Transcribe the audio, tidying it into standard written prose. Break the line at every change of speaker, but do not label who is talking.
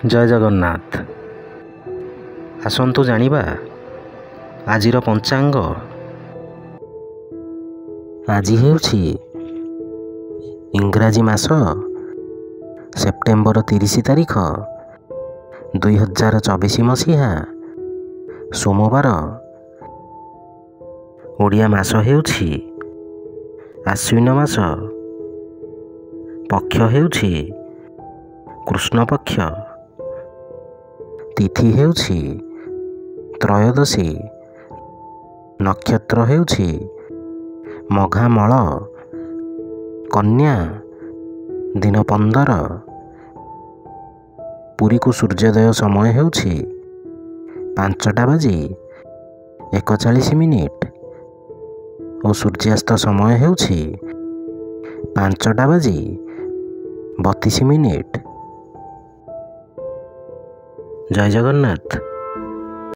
ଜୟ ଜଗନ୍ନାଥ। ଆସନ୍ତୁ ଜାଣିବା ଆଜିର ପଞ୍ଚାଙ୍ଗ। ଆଜି ହେଉଛି ଇଂରାଜୀ ମାସ ସେପ୍ଟେମ୍ବର 30 ତାରିଖ 2024 ମସିହା ସୋମବାର। ଓଡ଼ିଆ ମାସ ହେଉଛି ଆଶ୍ୱିନ ମାସ। ପକ୍ଷ ହେଉଛି କୃଷ୍ଣପକ୍ଷ। ତିଥି ହେଉଛି ତ୍ରୟୋଦଶୀ। ନକ୍ଷତ୍ର ହେଉଛି ମଘାମଳ। କନ୍ୟା। ଦିନ 15। ପୁରୀକୁ ସୂର୍ଯ୍ୟୋଦୟ ସମୟ ହେଉଛି 5:41 ଓ ସୂର୍ଯ୍ୟାସ୍ତ ସମୟ ହେଉଛି 5:32। ଜୟ ଜଗନ୍ନାଥ।